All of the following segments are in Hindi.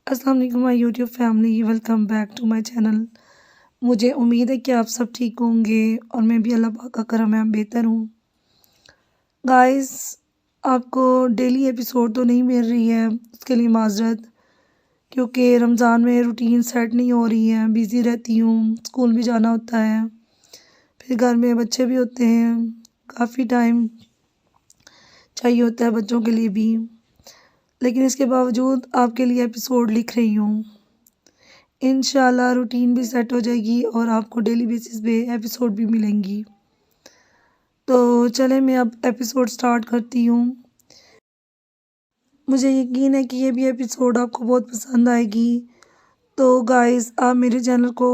अस्सलाम वालेकुम my YouTube family, welcome back to my channel. मुझे उम्मीद है कि आप सब ठीक होंगे और मैं भी अल्लाह पाक का करम है बेहतर हूँ। गाइस, आपको डेली एपिसोड तो नहीं मिल रही है, उसके लिए माज़रत, क्योंकि रमज़ान में रूटीन सेट नहीं हो रही है, बिज़ी रहती हूँ, स्कूल भी जाना होता है, फिर घर में बच्चे भी होते हैं, काफ़ी टाइम चाहिए होता है बच्चों के लिए भी। लेकिन इसके बावजूद आपके लिए एपिसोड लिख रही हूँ। इंशाल्लाह रूटीन भी सेट हो जाएगी और आपको डेली बेसिस पे एपिसोड भी मिलेंगी। तो चलें, मैं अब एपिसोड स्टार्ट करती हूँ। मुझे यकीन है कि ये भी एपिसोड आपको बहुत पसंद आएगी। तो गाइस, आप मेरे चैनल को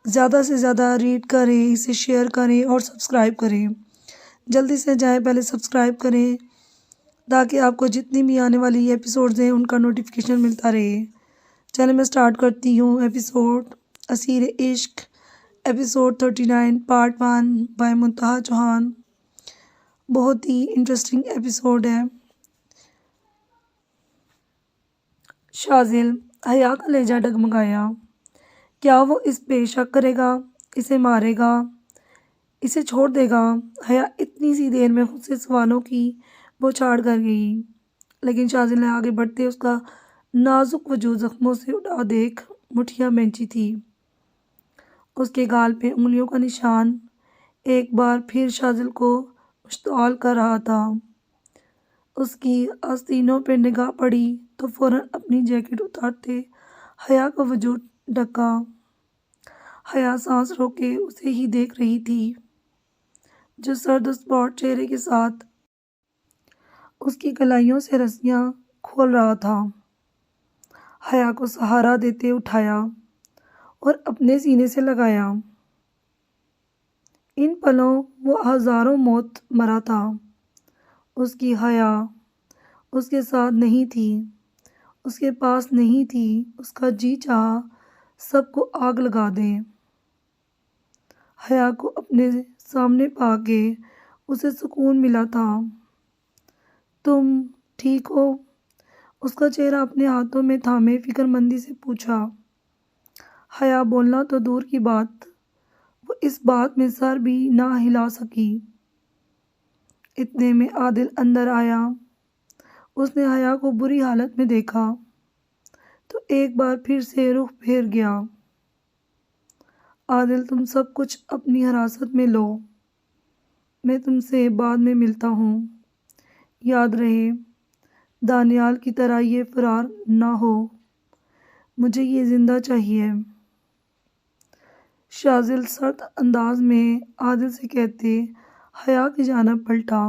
ज़्यादा से ज़्यादा रीड करें, इसे शेयर करें और सब्सक्राइब करें। जल्दी से जाएं, पहले सब्सक्राइब करें ताकि आपको जितनी भी आने वाली एपिसोड्स हैं उनका नोटिफिकेशन मिलता रहे। चलें, मैं स्टार्ट करती हूँ एपिसोड असीर इश्क, एपिसोड 39 पार्ट 1 बाय मुंतहा चौहान। बहुत ही इंटरेस्टिंग एपिसोड है। शाजिल, हया का लहजा डगमगाया। क्या वो इस पे शक करेगा, इसे मारेगा, इसे छोड़ देगा? हया इतनी सी देर में खुद से सवालों की बौछार कर गई, लेकिन शाजिल ने आगे बढ़ते उसका नाजुक वजूद जख्मों से उड़ा देख मुठियाँ बेंची थी। उसके गाल पे उंगलियों का निशान एक बार फिर शाजिल को मुश्तआल कर रहा था। उसकी आस्तीनों पे निगाह पड़ी तो फौरन अपनी जैकेट उतारते हया का वजूद ढका। हया सांस रोके उसे ही देख रही थी, जो सर्द स्पॉट चेहरे के साथ उसकी कलाइयों से रस्सियाँ खोल रहा था। हया को सहारा देते उठाया और अपने सीने से लगाया। इन पलों वो हजारों मौत मरा था। उसकी हया उसके साथ नहीं थी, उसके पास नहीं थी। उसका जी चाहा सबको आग लगा दे। हया को अपने सामने पाके उसे सुकून मिला था। तुम ठीक हो? उसका चेहरा अपने हाथों में थामे फिक्रमंदी से पूछा। हया बोलना तो दूर की बात, वो इस बात में सर भी ना हिला सकी। इतने में आदिल अंदर आया। उसने हया को बुरी हालत में देखा तो एक बार फिर से रुख फेर गया। आदिल, तुम सब कुछ अपनी हिरासत में लो, मैं तुमसे बाद में मिलता हूँ। याद रहे, दानियाल की तरह ये फरार ना हो, मुझे ये जिंदा चाहिए। शाजिल सर्द अंदाज में आदिल से कहते हया की जानिब पलटा,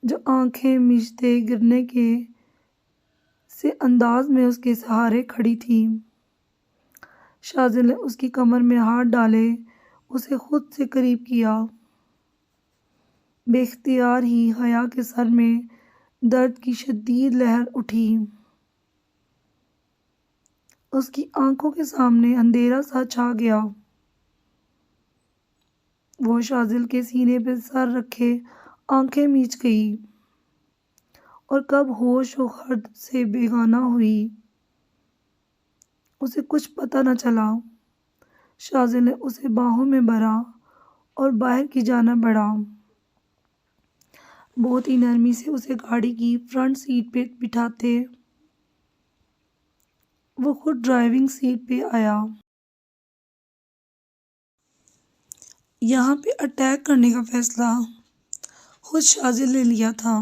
जो आंखें मीचते गिरने के से अंदाज में उसके सहारे खड़ी थी। शाजिल ने उसकी कमर में हाथ डाले उसे खुद से करीब किया। बेख्तियार ही हया के सर में दर्द की शदीद लहर उठी। उसकी आंखों के सामने अंधेरा सा छा गया। वो शाजिल के सीने पे सर रखे आंखें मीच गई और कब होश व खर्द से बेगाना हुई, उसे कुछ पता न चला। शाजिल ने उसे बाहों में भरा और बाहर की जानिब बढ़ा। बहुत ही नरमी से उसे गाड़ी की फ्रंट सीट पे बिठाते वो खुद ड्राइविंग सीट पे आया। यहाँ पे अटैक करने का फैसला खुद शाजिल ने लिया था,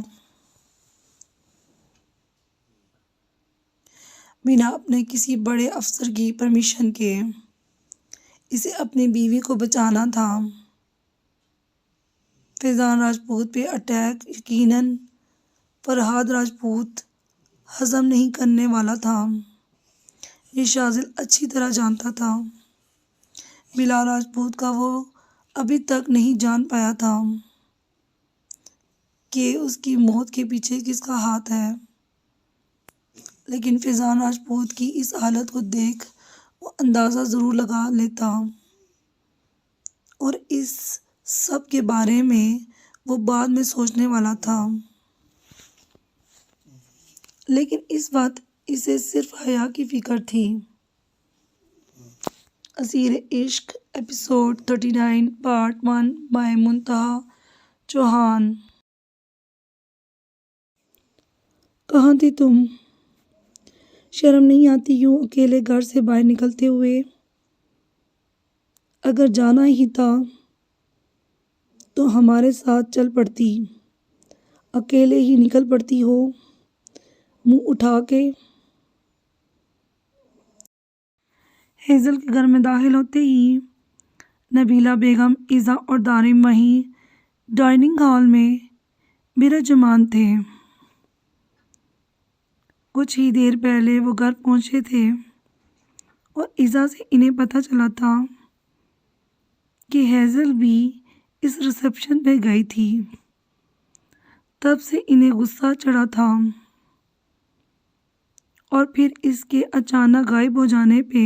बिना अपने किसी बड़े अफसर की परमिशन के। इसे अपनी बीवी को बचाना था। फैज़ान राजपूत पे अटैक यकीनन फरहाद राजपूत हजम नहीं करने वाला था। ये शाजिल अच्छी तरह जानता था। बिलाल राजपूत का वो अभी तक नहीं जान पाया था कि उसकी मौत के पीछे किसका हाथ है, लेकिन फैज़ान राजपूत की इस हालत को देख वो अंदाज़ा ज़रूर लगा लेता और इस सब के बारे में वो बाद में सोचने वाला था। लेकिन इसे सिर्फ हया की फिक्र थी। असीर इश्क एपिसोड 39 पार्ट 1 बाय मुंतहा चौहान। कहाँ थी तुम? शर्म नहीं आती यूं अकेले घर से बाहर निकलते हुए? अगर जाना ही था तो हमारे साथ चल पड़ती, अकेले ही निकल पड़ती हो मुंह उठा के। हेज़ल के घर में दाखिल होते ही नबीला बेगम, इज़ा और दारिम वहीं डाइनिंग हॉल में बिराजमान थे। कुछ ही देर पहले वो घर पहुंचे थे और इज़ा से इन्हें पता चला था कि हेज़ल भी इस रिसेप्शन पे गई थी। तब से इन्हें गुस्सा चढ़ा था और फिर इसके अचानक गायब हो जाने पे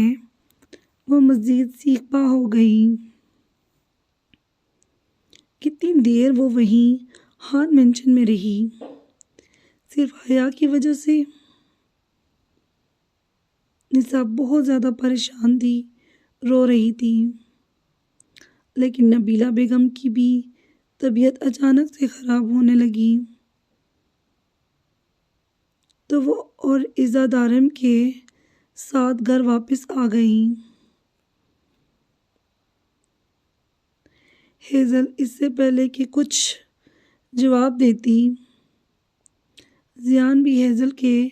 वो मज़ीद सीखपा हो गई। कितनी देर वो वहीं हान मेंशन में रही, सिर्फ हया की वजह से। निसा बहुत ज़्यादा परेशान थी, रो रही थी। लेकिन नबीला बेगम की भी तबीयत अचानक से ख़राब होने लगी तो वो और इज़ा दारिम के साथ घर वापस आ गई। हेज़ल इससे पहले कि कुछ जवाब देती, ज़ियान भी हेज़ल के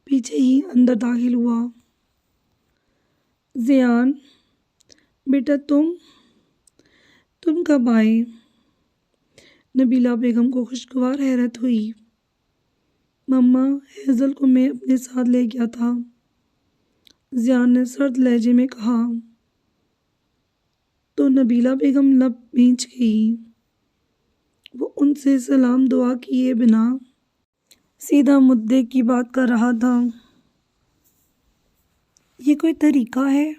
पीछे ही अंदर दाखिल हुआ। ज़ियान बेटा तुम कब आए? नबीला बेगम को खुशगवार हैरत हुई। मम्मा, हेज़ल को मैं अपने साथ ले गया था, ज़ियान ने सर्द लहजे में कहा। तो नबीला बेगम लब भींच गई। वो उनसे सलाम दुआ किए बिना सीधा मुद्दे की बात कर रहा था। ये कोई तरीका है?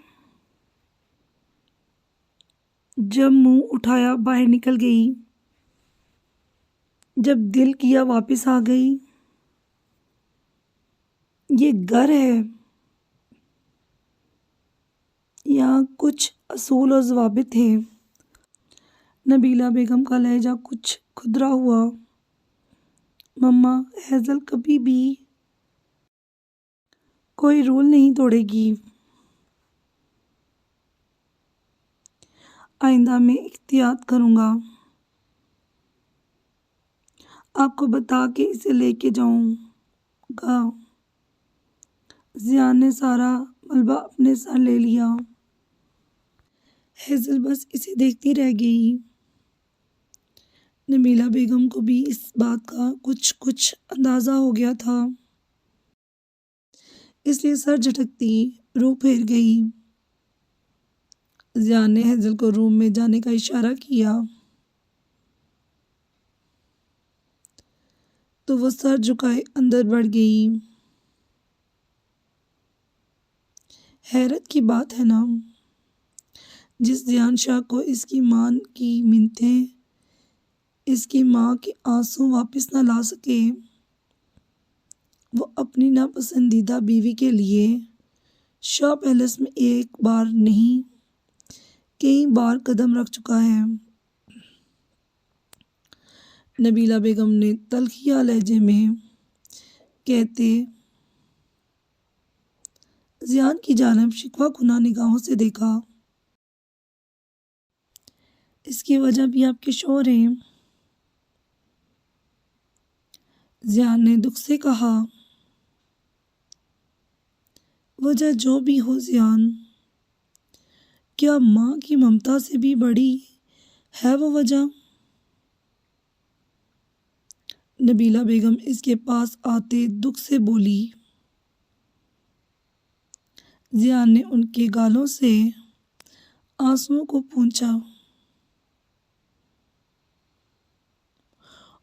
जब मुंह उठाया बाहर निकल गई, जब दिल किया वापस आ गई। ये घर है, यहाँ कुछ असूल और ज़वाबित हैं। नबीला बेगम का लहजा कुछ खुदरा हुआ। मम्मा, हेज़ल कभी भी कोई रूल नहीं तोड़ेगी। आइंदा मैं एहतियात करूँगा। आपको बता के इसे लेके जाऊँगा। ज़ियान ने सारा मलबा अपने सर ले लिया। हेज़ल बस इसे देखती रह गई। नबीला बेगम को भी इस बात का कुछ अंदाज़ा हो गया था, इसलिए सर झटकती रूह फेर गई। ज़ियान ने हेज़ल को रूम में जाने का इशारा किया तो वो सर झुकाए अंदर बढ़ गई। हैरत की बात है ना, जिस ज़ियान शाह को इसकी माँ की मिन्नतें, इसकी माँ के आंसू वापस न ला सके, वो अपनी नापसंदीदा बीवी के लिए शाह पैलेस में एक बार नहीं कई बार कदम रख चुका है। नबीला बेगम ने तल्खिया लहजे में कहते ज़ियान की जानिब शिकवा खुना निगाहों से देखा। इसकी वजह भी आपके शोहर हैं। ज़ियान ने दुख से कहा। वजह जो भी हो ज़ियान, क्या माँ की ममता से भी बड़ी है वो वजह? नबीला बेगम इसके पास आते दुख से बोली। ज़ियान ने उनके गालों से आंसुओं को पोंछा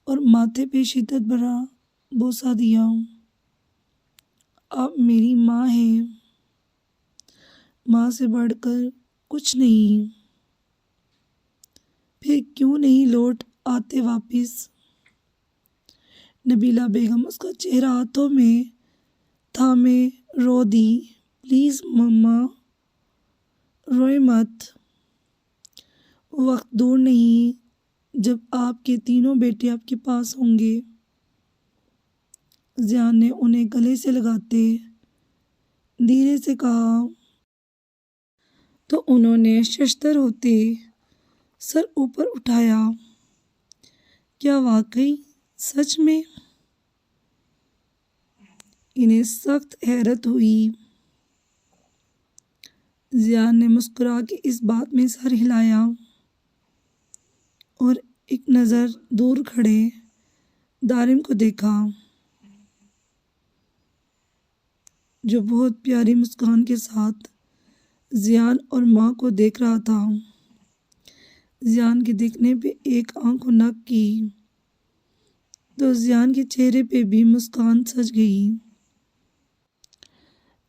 और माथे पे शिद्दत भरा बोसा दिया। आप मेरी माँ हैं, माँ से बढ़कर कुछ नहीं। फिर क्यों नहीं लौट आते वापस? नबीला बेगम उसका चेहरा हाथों में थामे रो दी। प्लीज़ मम्मा, रोए मत। वक्त दूर नहीं जब आपके तीनों बेटे आपके पास होंगे। जियान ने उन्हें गले से लगाते धीरे से कहा तो उन्होंने शशतर होते सर ऊपर उठाया। क्या वाकई सच में? इन्हें सख्त हैरत हुई। जियान ने मुस्कुरा के इस बात में सर हिलाया और एक नज़र दूर खड़े दारिम को देखा, जो बहुत प्यारी मुस्कान के साथ जियान और माँ को देख रहा था। जियान के देखने पे एक आंख नक की तो जियान के चेहरे पे भी मुस्कान सज गई,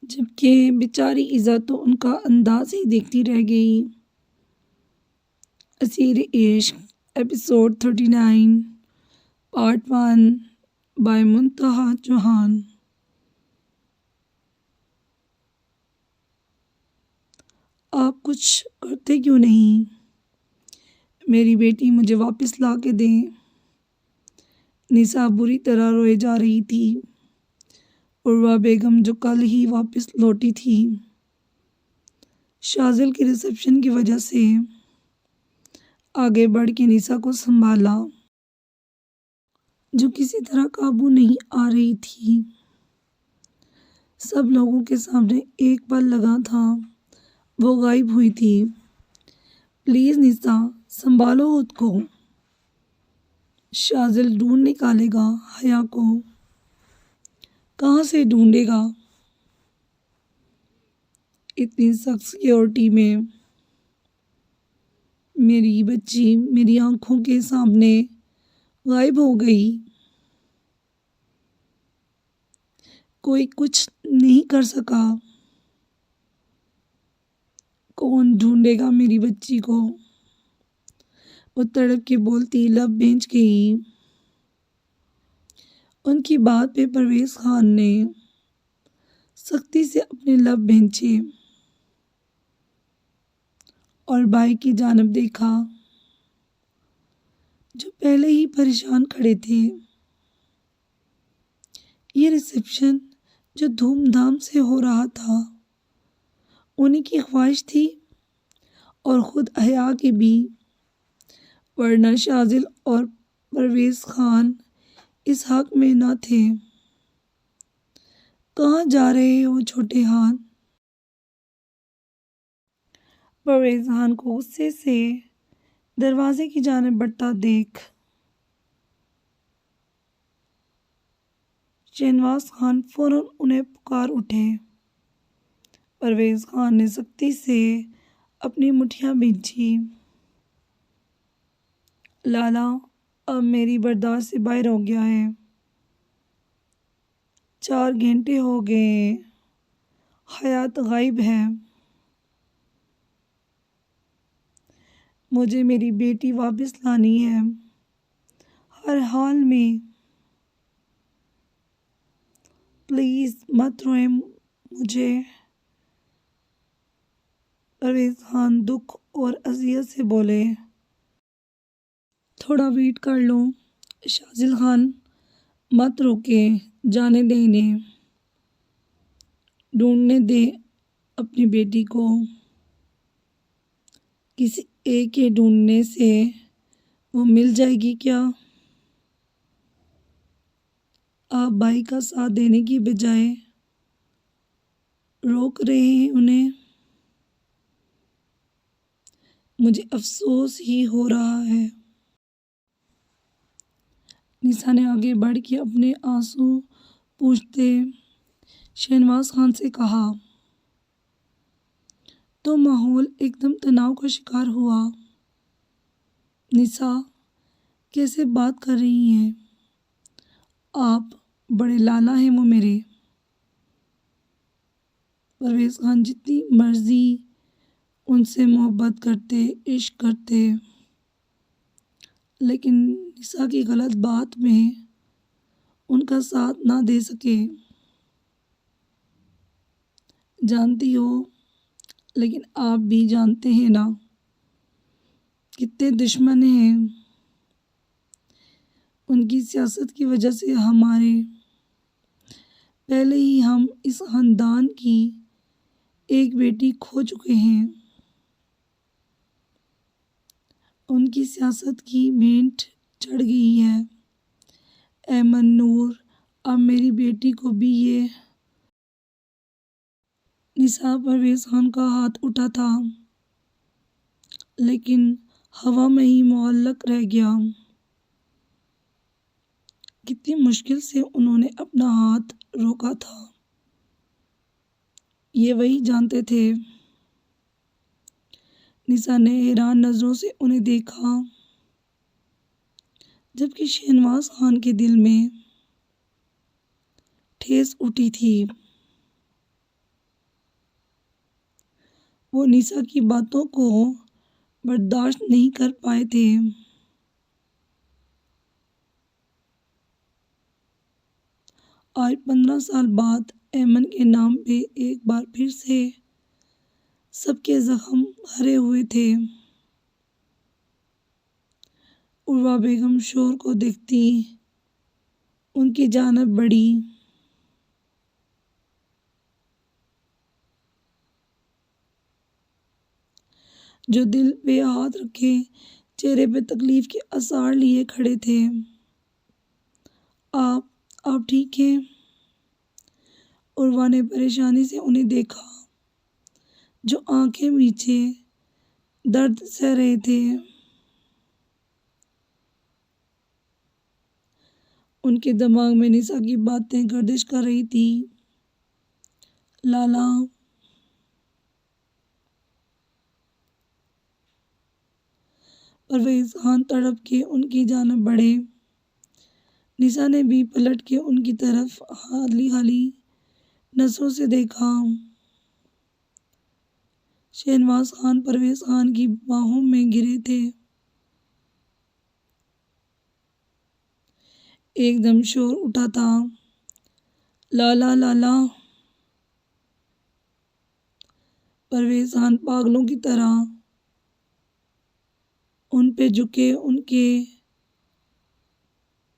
जबकि बेचारी इज़ा तो उनका अंदाज ही देखती रह गई। असीर इश्क एपिसोड 39 पार्ट 1 बाय मुंतहा चौहान। आप कुछ करते क्यों नहीं? मेरी बेटी मुझे वापस ला के दें। निसा बुरी तरह रोए जा रही थी। उर्वा बेगम जो कल ही वापस लौटी थी, शाजिल के रिसेप्शन की वजह से आगे बढ़ के निसा को संभाला, जो किसी तरह काबू नहीं आ रही थी। सब लोगों के सामने एक पल लगा था वो गायब हुई थी। प्लीज़ निसा, संभालो खुद को। शाजिल ढूंढ निकालेगा हया को। कहाँ से ढूंढेगा इतनी सख्त सिक्योरिटी में? मेरी बच्ची मेरी आंखों के सामने गायब हो गई। कोई कुछ नहीं कर सका। कौन ढूंढेगा मेरी बच्ची को? वो तड़प के बोलती लब बेंच गई। उनकी बात पे परवेज खान ने सख्ती से अपने लब बेंचे और भाई की जानब देखा, जो पहले ही परेशान खड़े थे। ये रिसेप्शन जो धूमधाम से हो रहा था, उन्हीं की ख्वाहिश थी और ख़ुद हया की भी, वरना शाजिल और परवेज खान इस हक में न थे। कहाँ जा रहे हैं वो छोटे हाथ? परवेज खान को गुस्से से दरवाजे की जानिब बढ़ता देख शहनवाज खान फौरन उन्हें पुकार उठे। परवेज खान ने सख्ती से अपनी मुठियाँ भींची। लाला, अब मेरी बर्दाश्त से बाहर हो गया है। 4 घंटे हो गए, हयात गायब है। मुझे मेरी बेटी वापस लानी है, हर हाल में। प्लीज़ मत रोएं मुझे। परवेज खान दुख और अज़ियत से बोले। थोड़ा वेट कर लो शाजिल खान, मत रोके, जाने दे इन्हें। ढूंढने दे अपनी बेटी को। किसी एक के ढूंढने से वो मिल जाएगी क्या? आप भाई का साथ देने की बजाय रोक रहे हैं उन्हें। मुझे अफसोस ही हो रहा है। निसा ने आगे बढ़ के अपने आंसू पूंछते शहनवाज खान से कहा, तो माहौल एकदम तनाव का शिकार हुआ। निसा, कैसे बात कर रही हैं आप? बड़े लाला हैं वो मेरे। परवेज खान जितनी मर्जी उनसे मोहब्बत करते, इश्क करते, लेकिन निसा की गलत बात में उनका साथ ना दे सके। जानती हो, लेकिन आप भी जानते हैं ना, कितने दुश्मन हैं। उनकी सियासत की वजह से पहले ही हम इस खानदान की एक बेटी खो चुके हैं। उनकी सियासत की भेंट चढ़ गई है। ऐमन नूर, अब मेरी बेटी को भी ये निसार परवेज़ खान का हाथ उठा था, लेकिन हवा में ही मुअल्लक रह गया। कितनी मुश्किल से उन्होंने अपना हाथ रोका था, ये वही जानते थे। निसा ने हैरान नज़रों से उन्हें देखा, जबकि शहनवाज खान के दिल में ठेस उठी थी। वो निसा की बातों को बर्दाश्त नहीं कर पाए थे। आज 15 साल बाद ऐमन के नाम पे एक बार फिर से सबके जख्म भरे हुए थे। उर्वा बेगम शोर को देखती उनकी जानब बढ़ी। जो दिल पे हाथ रखे, चेहरे पे तकलीफ के आसार लिए खड़े थे। आप ठीक हैं? उर्वा ने परेशानी से उन्हें देखा, जो आंखें नीचे दर्द सह रहे थे। उनके दिमाग में निसा की बातें गर्दिश कर रही थी। लाला, परवेज़ खान तड़प के उनकी जानब बढ़े। निसा ने भी पलट के उनकी तरफ हाली हाली नजरों से देखा। शहनवाज खान परवेज़ खान की बाहों में गिरे थे। एकदम शोर उठा था, लाला लाला। परवेज़ खान पागलों की तरह उन पे झुके, उनके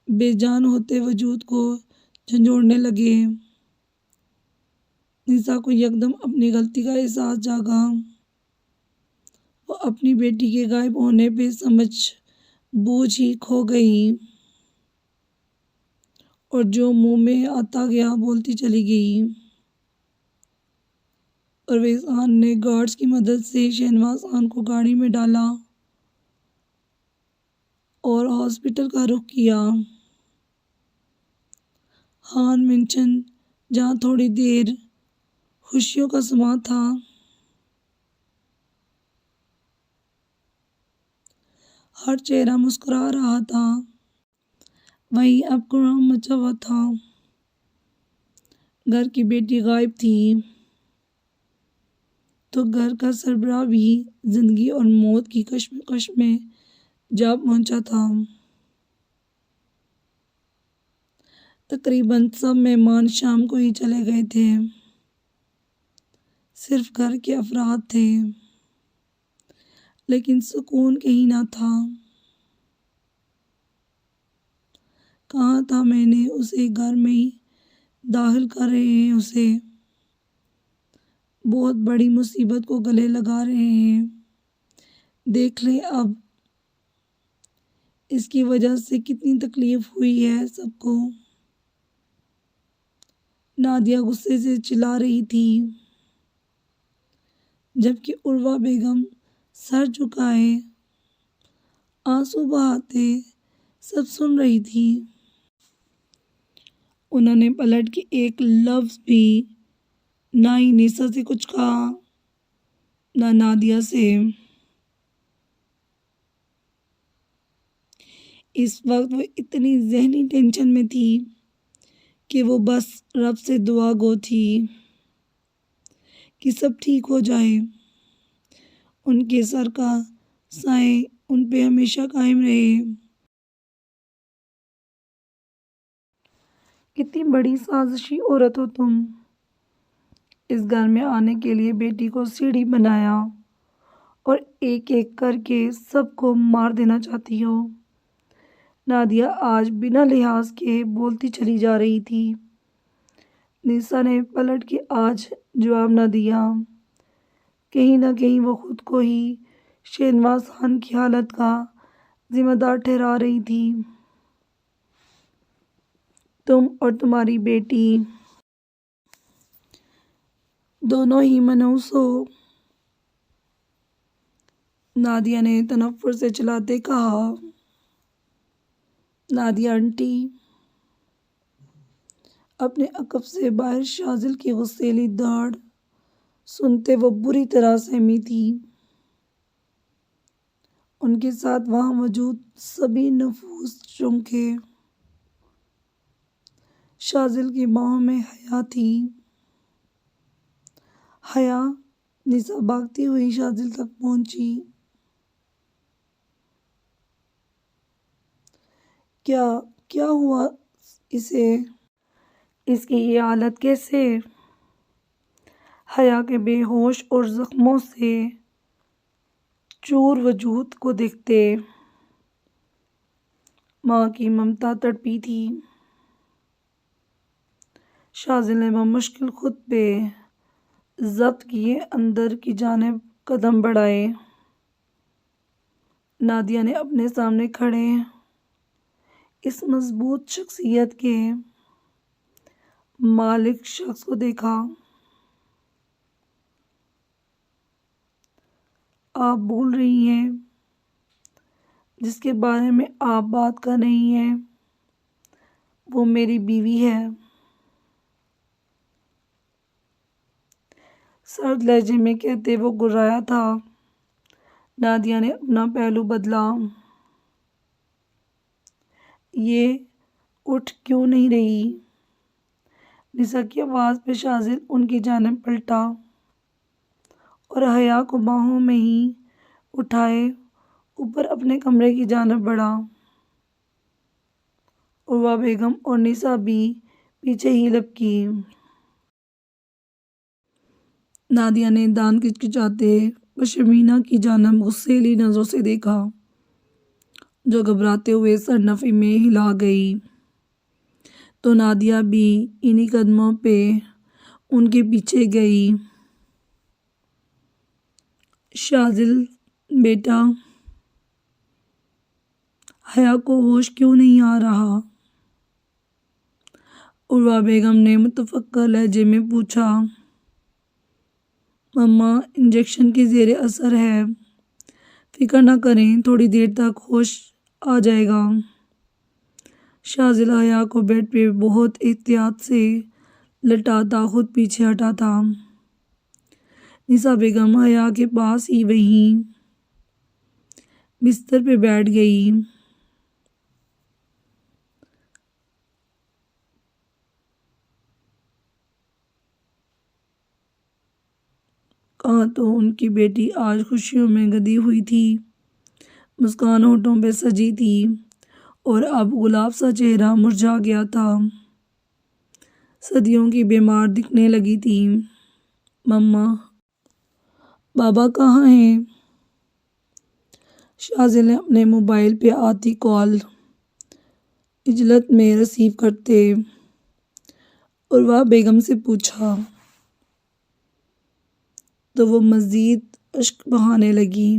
बेजान होते वजूद को झंझोड़ने लगे। निसा को यकदम अपनी गलती का एहसास जागा। वो अपनी बेटी के गायब होने पे समझ बूझ ही खो गई, और जो मुंह में आता गया बोलती चली गई। परवेज़ खान ने गार्ड्स की मदद से शहनवाज खान को गाड़ी में डाला और हॉस्पिटल का रुख किया। खान मेंशन, जहाँ थोड़ी देर खुशियों का समा था, हर चेहरा मुस्कुरा रहा था, वहीं अब कोहराम मचा हुआ था। घर की बेटी गायब थी, तो घर का सरबराह भी जिंदगी और मौत की कश्मकश में जा पहुंचा था। तकरीबन सब मेहमान शाम को ही चले गए थे। सिर्फ घर के अफराद थे, लेकिन सुकून कहीं ना था। कहा था मैंने उसे, घर में ही दाखिल कर रहे हैं उसे, बहुत बड़ी मुसीबत को गले लगा रहे हैं। देख ले अब इसकी वजह से कितनी तकलीफ हुई है सबको। नादिया गुस्से से चिल्ला रही थी, जबकि उर्वा बेगम सर झुकाए आंसू बहाते सब सुन रही थी। उन्होंने पलट के एक लफ्ज भी ना ही निसा से कुछ कहा, ना नादिया से। इस वक्त वो इतनी जहनी टेंशन में थी कि वो बस रब से दुआ गो थी कि सब ठीक हो जाए, उनके सर का साए उन पे हमेशा कायम रहे। कितनी बड़ी साजिशी औरत हो तुम, इस घर में आने के लिए बेटी को सीढ़ी बनाया और एक एक करके सबको मार देना चाहती हो। नादिया आज बिना लिहाज के बोलती चली जा रही थी। निशा ने पलट के आज जवाब न दिया। कहीं ना कहीं वो खुद को ही शहनवाज खान की हालत का जिम्मेदार ठहरा रही थी। तुम और तुम्हारी बेटी दोनों ही मनहूस हो, नादिया ने तनफ्फुर से चलाते कहा। नादिया आंटी, अपने अकब से बाहर शाजिल की गुस्सेली दाड़ सुनते वो बुरी तरह सहमी थी। उनके साथ वहां मौजूद सभी नफूस चौंके। शाजिल की बाहों में हया थी। हया निशा भागती हुई शाजिल तक पहुंची। क्या क्या हुआ इसे? इसकी ये हालत कैसे? हया के बेहोश और जख्मों से चूर वजूद को देखते माँ की ममता तड़पी थी। शाजिल ने बमुश्किल खुद पे जब्त किए अंदर की जानिब कदम बढ़ाए। नादिया ने अपने सामने खड़े इस मजबूत शख्सियत के मालिक शख्स को देखा। आप भूल रही हैं, जिसके बारे में आप बात कर रही हैं वो मेरी बीवी है। सर्द लहजे में कहते वो गुर्राया था। नादिया ने अपना पहलू बदला। ये उठ क्यों नहीं रही? निशा की आवाज़ पे शाजिल उनकी जानिब पलटा और हया को बाहों में ही उठाए ऊपर अपने कमरे की जानिब बढ़ा। उर्वा बेगम और निशा भी पीछे ही लपकी। नादिया ने दान किचकिचाते पशमीना की जानिब गुस्सेली नज़रों से देखा, जो घबराते हुए सरनफी में हिला गई। तो नादिया भी इन्हीं कदमों पे उनके पीछे गई। शाजिल बेटा, हया को होश क्यों नहीं आ रहा? उर्वा बेगम ने मुतफक्कर लहजे में पूछा। मम्मा, इंजेक्शन के ज़ेरे असर है, फिक्र ना करें, थोड़ी देर तक होश आ जाएगा। शाजिल हया को बेड पे बहुत एहतियात से लटाता खुद पीछे हटा था। निशा बेगम हया के पास ही वहीं बिस्तर पे बैठ गई। कहाँ तो उनकी बेटी आज खुशियों में गदी हुई थी, मुस्कान होठों पे सजी थी और अब गुलाब सा चेहरा मुरझा गया था, सदियों की बीमार दिखने लगी थी। मम्मा, बाबा कहाँ हैं? शाजिल ने अपने मोबाइल पे आती कॉल इजलत में रिसीव करते उर्वा बेगम से पूछा, तो वो मज़ीद अश्क बहाने लगी।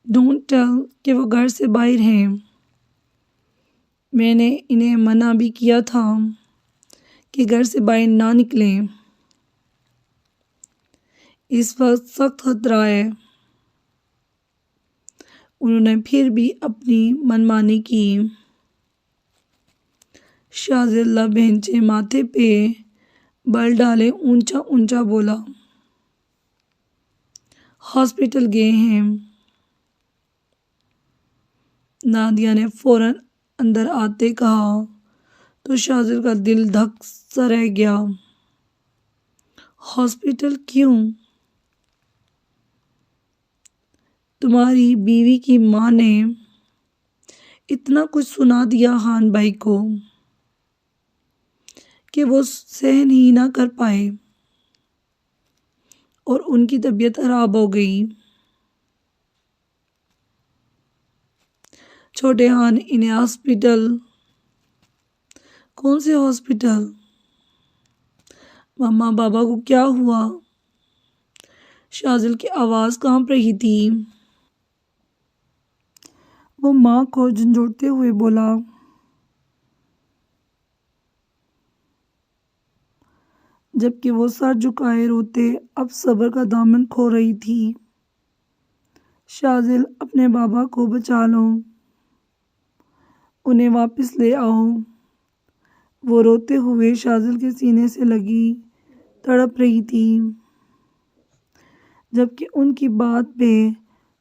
डोंट टेल कि वो घर से बाहर हैं। मैंने इन्हें मना भी किया था कि घर से बाहर ना निकलें। इस वक्त सख्त खतरा है। उन्होंने फिर भी अपनी मनमानी की। शाजिल लब हेंचे माथे पे बल डाले ऊंचा ऊंचा बोला, हॉस्पिटल गए हैं। नादिया ने फौरन अंदर आते कहा तो शाजिल का दिल धक सा रह गया। हॉस्पिटल क्यों? तुम्हारी बीवी की माँ ने इतना कुछ सुना दिया खान भाई को कि वो सहन ही ना कर पाए और उनकी तबीयत खराब हो गई। छोटे खान ने इन्हें हॉस्पिटल। कौन से हॉस्पिटल? मम्मा बाबा को क्या हुआ? शाजिल की आवाज़ कांप रही थी। वो माँ को झंझोड़ते हुए बोला, जबकि वो सर झुकाए रोते अब सब्र का दामन खो रही थी। शाजिल, अपने बाबा को बचा लो, उन्हें वापस ले आओ। वो रोते हुए शाजिल के सीने से लगी तड़प रही थी, जबकि उनकी बात पे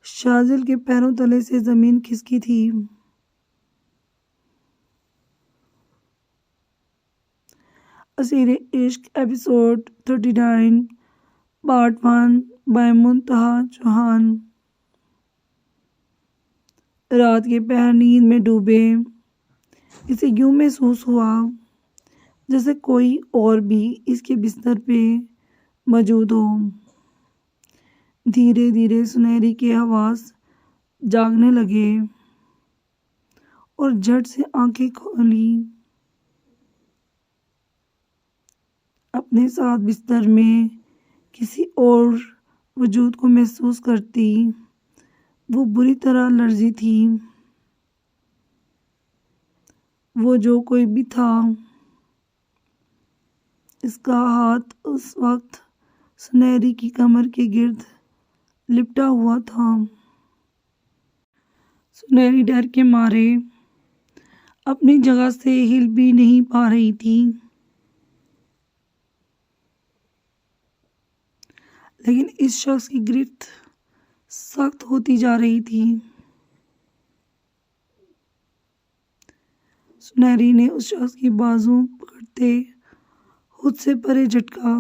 शाजिल के पैरों तले से ज़मीन खिसकी थी। असीर इश्क एपिसोड 39 पार्ट 1 बाय मुंतहा चौहान। रात के पहर नींद में डूबे इसे यूं महसूस हुआ जैसे कोई और भी इसके बिस्तर पे मौजूद हो। धीरे धीरे सुनहरी के आवाज़ जागने लगे और झट से आंखें खोली। अपने साथ बिस्तर में किसी और वजूद को महसूस करती वो बुरी तरह लर्जी थी। वो जो कोई भी था, इसका हाथ उस वक्त सुनहरी की कमर के गिर्द लिपटा हुआ था। सुनहरी डर के मारे अपनी जगह से हिल भी नहीं पा रही थी, लेकिन इस शख्स की गिरफ्त सख्त होती जा रही थी। सुनहरी ने उस शख्स की बाजू पकड़ते खुद से परे झटका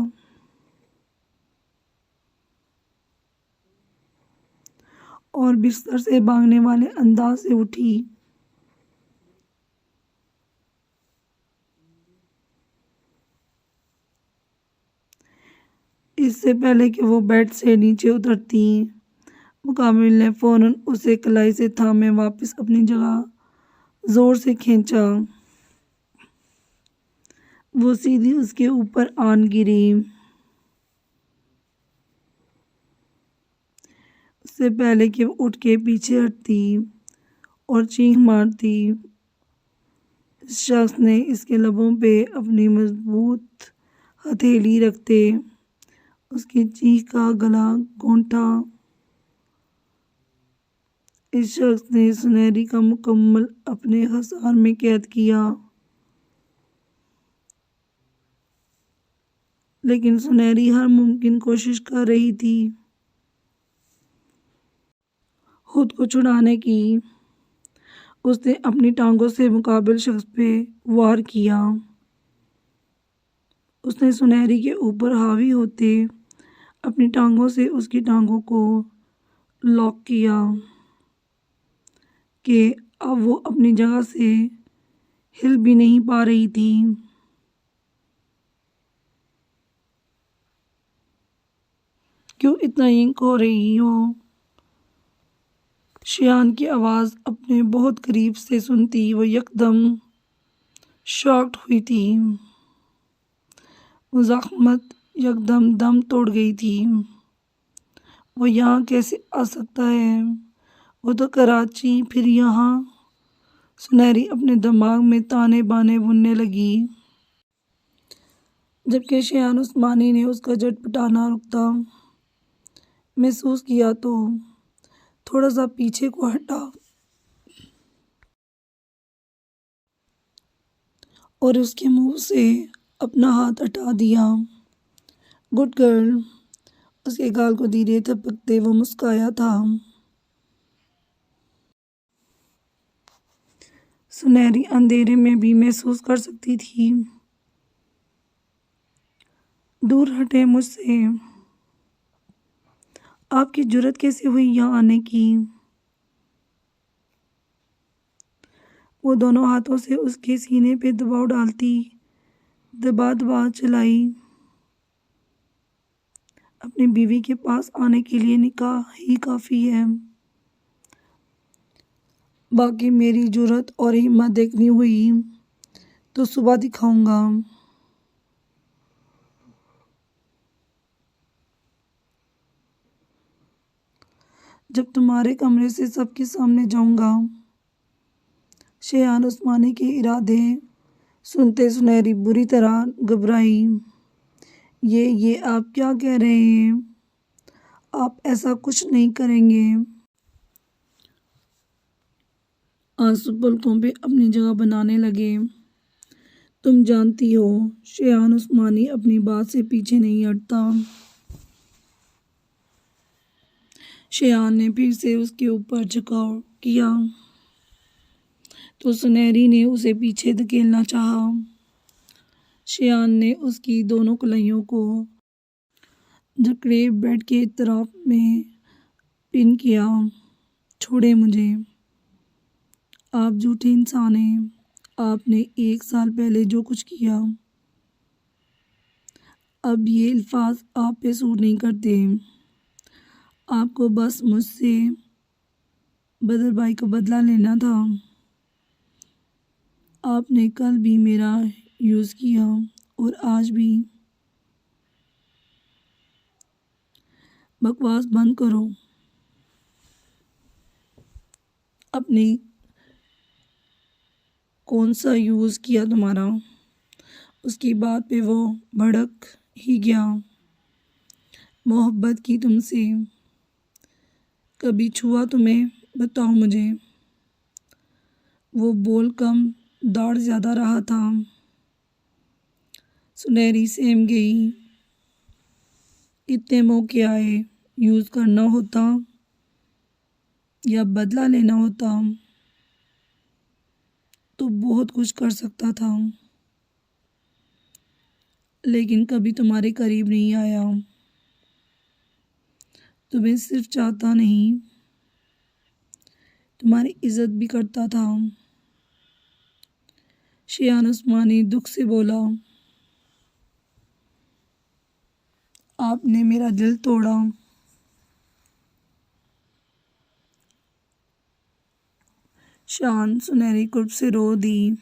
और बिस्तर से भागने वाले अंदाज से उठी। इससे पहले कि वो बेड से नीचे उतरती, मुकाबिल ने फौरन उसे कलाई से थामे वापस अपनी जगह जोर से खींचा। वो सीधी उसके ऊपर आन गिरी। उससे पहले कि वो उठ के पीछे हटती और चीख मारती, इस शख्स ने इसके लबों पे अपनी मजबूत हथेली रखते उसकी चीख का गला घोंटा। इस शख्स ने सुनहरी का मुकम्मल अपने हसार में कैद किया, लेकिन सुनहरी हर मुमकिन कोशिश कर रही थी खुद को छुड़ाने की। उसने अपनी टांगों से मुकाबिल शख्स पे वार किया। उसने सुनहरी के ऊपर हावी होते अपनी टांगों से उसकी टांगों को लॉक किया कि अब वो अपनी जगह से हिल भी नहीं पा रही थी। क्यों इतना यंक हो रही हो? शियान की आवाज़ अपने बहुत करीब से सुनती वो यकदम शॉक्ड हुई थी। वो ज़ख्मत यकदम दम तोड़ गई थी। वो यहाँ कैसे आ सकता है? वो तो कराची, फिर यहाँ। सुनहरी अपने दिमाग में ताने बाने बुनने लगी, जबकि शियान उस्मानी ने उसका झटपटाना रुकता महसूस किया तो थोड़ा सा पीछे को हटा और उसके मुंह से अपना हाथ हटा दिया। गुड गर्ल, उसके गाल को धीरे थपकते वो मुस्काया था। सुनहरी अंधेरे में भी महसूस कर सकती थी। दूर हटे मुझसे। आपकी जुर्रत कैसे हुई यहाँ आने की? वो दोनों हाथों से उसके सीने पे दबाव डालती दबा दबा चलाई। अपनी बीवी के पास आने के लिए निकाह ही काफ़ी है, बाकी मेरी जुर्रत और हिम्मत देखनी हुई तो सुबह दिखाऊंगा। जब तुम्हारे कमरे से सबके सामने जाऊंगा। शेहान उस्मानी के इरादे सुनते सुनहरी बुरी तरह घबराई। ये आप क्या कह रहे हैं? आप ऐसा कुछ नहीं करेंगे। आंसू पलकों पे अपनी जगह बनाने लगे। तुम जानती हो, शेहान उस्मानी अपनी बात से पीछे नहीं हटता। शेहान ने फिर से उसके ऊपर झुकाव किया तो सुनहरी ने उसे पीछे धकेलना चाहा। शेहान ने उसकी दोनों कलाइयों को जकड़े बेड के तरफ में पिन किया। छोड़े मुझे, आप झूठे इंसान हैं। आपने 1 साल पहले जो कुछ किया, अब ये अल्फाज आप पे सूट नहीं करते। आपको बस मुझसे बदर भाई का बदला लेना था। आपने कल भी मेरा यूज़ किया और आज भी। बकवास बंद करो। अपनी कौन सा यूज़ किया तुम्हारा? उसकी बात पे वो भड़क ही गया। मोहब्बत की तुमसे, कभी छुआ तुम्हें? बताओ मुझे। वो बोल कम, दाढ़ ज़्यादा रहा था। सुनहरी सहम गई। इतने मौके आए, यूज़ करना होता या बदला लेना होता तो बहुत कुछ कर सकता था, लेकिन कभी तुम्हारे करीब नहीं आया। तुम्हें सिर्फ चाहता नहीं, तुम्हारी इज्जत भी करता था। शेहान उस्मानी दुख से बोला, आपने मेरा दिल तोड़ा। शेहान सुनहरी कुर्ब से रो दी।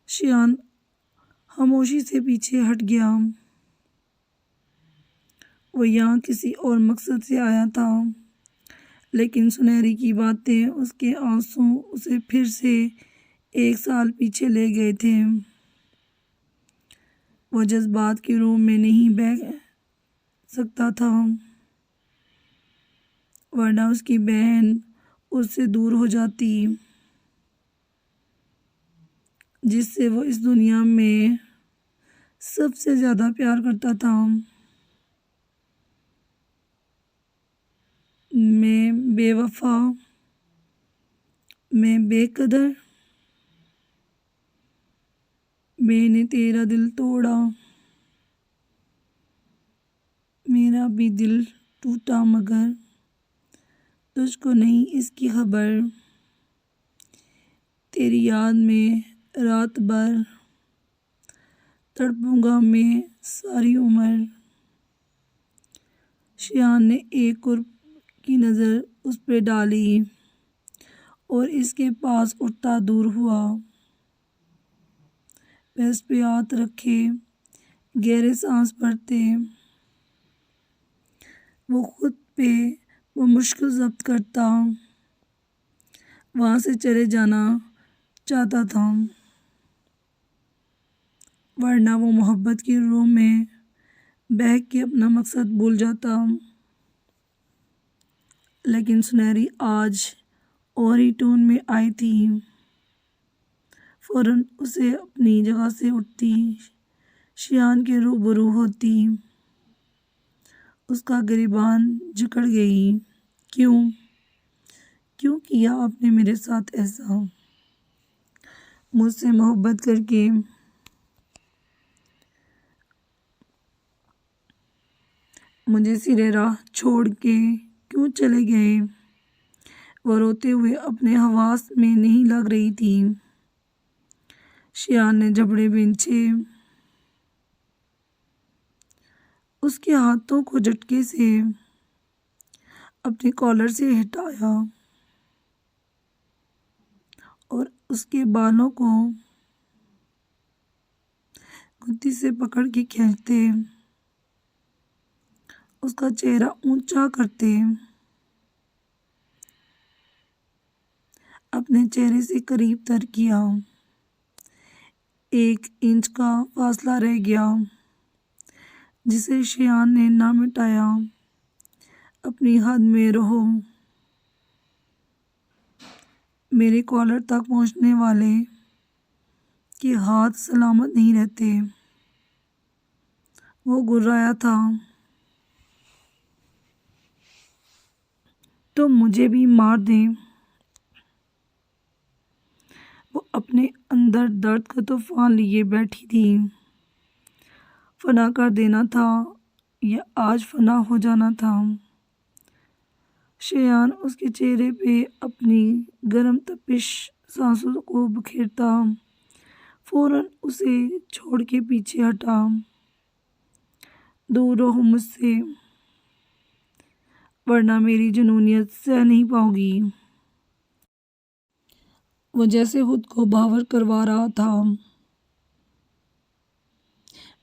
शेहान खामोशी से पीछे हट गया। वो यहाँ किसी और मकसद से आया था, लेकिन सुनहरी की बातें, उसके आंसू उसे फिर से 1 साल पीछे ले गए थे। वो जज्बात के रूम में नहीं बह सकता था, वरना उसकी बहन उससे दूर हो जाती, जिससे वो इस दुनिया में सबसे ज़्यादा प्यार करता था। मैं बेवफा, मैं बेकदर, मैंने तेरा दिल तोड़ा। मेरा भी दिल टूटा मगर तुझको नहीं इसकी खबर। तेरी याद में रात भर तड़पूंगा मैं सारी उम्र। शेहान ने एक कुर्ब की नज़र उस पे डाली और इसके पास उठता दूर हुआ। पैस पे हाथ रखे गहरे सांस भरते वो खुद पे वो मुश्किल जब्त करता वहाँ से चले जाना चाहता था, वरना वो मोहब्बत की रूह में बहक के अपना मकसद भूल जाता। लेकिन सुनहरी आज और ही टोन में आई थी। फ़ौरन उसे अपनी जगह से उठती, शेहान के रूबरू होती। उसका गिरबान जकड़ गई। क्यों क्यों किया आपने मेरे साथ ऐसा? मुझसे मोहब्बत करके मुझे सिरे राह छोड़ के क्यों चले गए? वो रोते हुए अपने हवास में नहीं लग रही थी। शेहान ने जबड़े बिंचे। उसके हाथों को झटके से अपने कॉलर से हटाया और उसके बालों को गुत्ती से पकड़ के खींचते, उसका चेहरा ऊंचा करते, अपने चेहरे से करीब तर किया। 1 इंच का फासला रह गया जिसे शियान ने ना मिटाया। अपनी हद में रहो, मेरे कॉलर तक पहुंचने वाले के हाथ सलामत नहीं रहते। वो गुर्राया था, तो मुझे भी मार दे। वो अपने अंदर दर्द का तूफान लिए बैठी थी। फना कर देना था या आज फना हो जाना था। शियान उसके चेहरे पे अपनी गर्म तपिश सांसों को बिखेरता, फौरन उसे छोड़ के पीछे हटा। दूर रहो मुझसे, वरना मेरी जुनूनियत सह नहीं पाओगी। वो जैसे खुद को बावर करवा रहा था।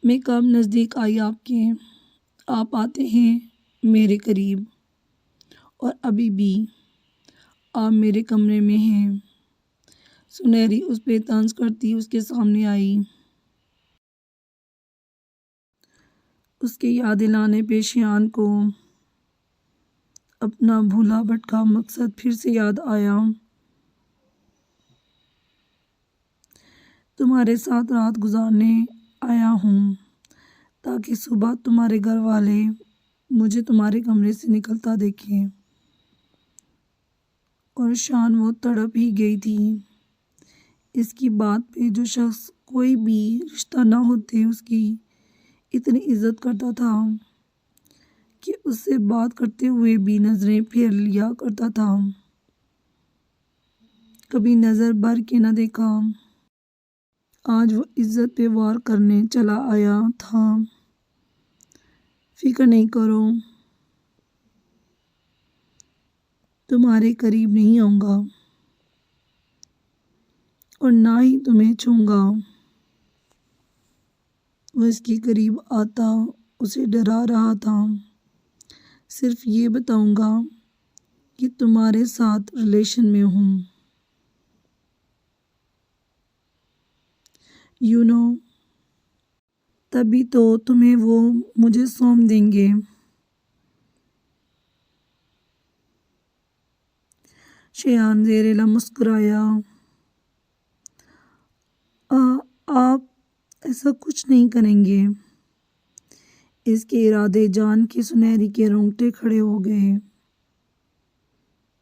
मैं कब नज़दीक आई आपके, आप आते हैं मेरे करीब, और अभी भी आप मेरे कमरे में हैं। सुनहरी उस पे तंज करती उसके सामने आई। उसके याद दिलाने पे शियान को अपना भूला भटका मकसद फिर से याद आया। तुम्हारे साथ रात गुजारने आया हूँ ताकि सुबह तुम्हारे घर वाले मुझे तुम्हारे कमरे से निकलता देखें। और शान वो तड़प ही गई थी। इसकी बात पे जो शख्स कोई भी रिश्ता ना होते उसकी इतनी इज्जत करता था कि उससे बात करते हुए भी नज़रें फेर लिया करता था। कभी नज़र भर के न देखा। आज वो इज्जत पे वार करने चला आया था। फिक्र नहीं करो, तुम्हारे करीब नहीं आऊँगा और ना ही तुम्हें छूँगा। वो इसके करीब आता उसे डरा रहा था। सिर्फ ये बताऊँगा कि तुम्हारे साथ रिलेशन में हूँ। यू नो, तभी तो तुम्हें वो मुझे सौंप देंगे। शियान ज़ेरेला मुस्कुराया। आप ऐसा कुछ नहीं करेंगे। इसके इरादे जान के सुनहरी के रोंगटे खड़े हो गए।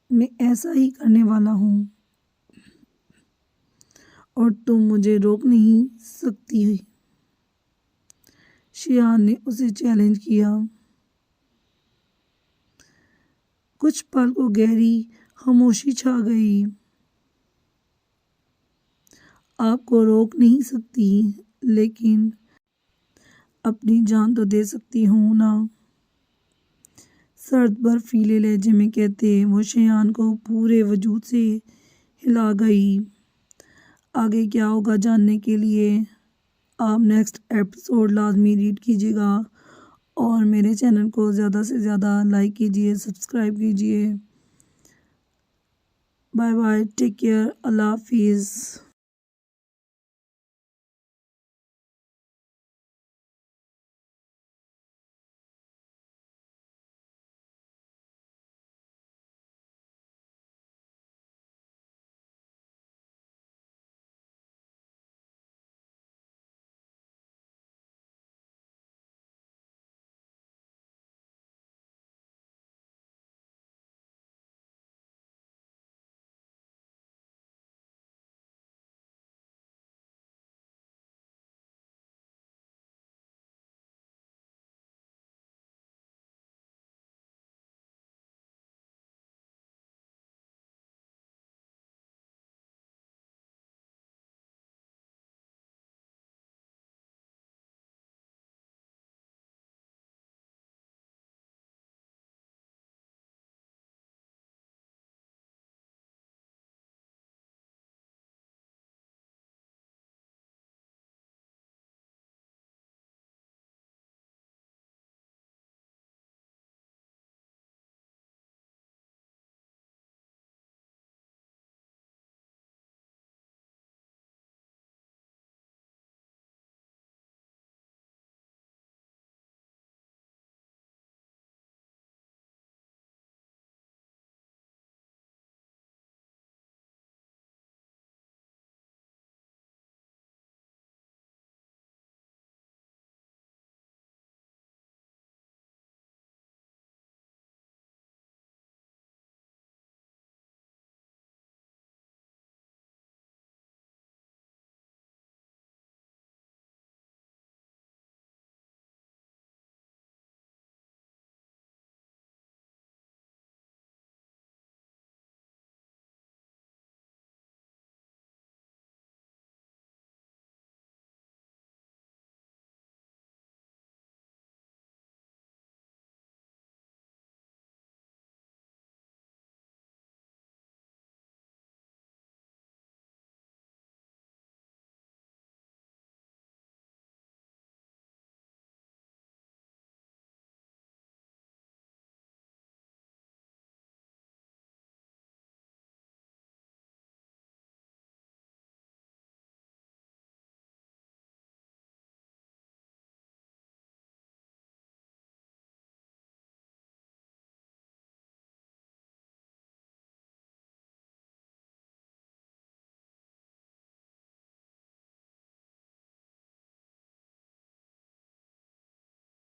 मैं ऐसा ही करने वाला हूँ और तुम मुझे रोक नहीं सकती। शियान ने उसे चैलेंज किया। कुछ पल को गहरी खामोशी छा गई। आपको रोक नहीं सकती, लेकिन अपनी जान तो दे सकती हूँ ना। सर्द बर्फीले लहजे में कहते वो शियान को पूरे वजूद से हिला गई। आगे क्या होगा जानने के लिए आप नेक्स्ट एपिसोड लाजमी रीड कीजिएगा और मेरे चैनल को ज़्यादा से ज़्यादा लाइक कीजिए, सब्सक्राइब कीजिए। बाय बाय, टेक केयर, अल्लाह हाफिज़।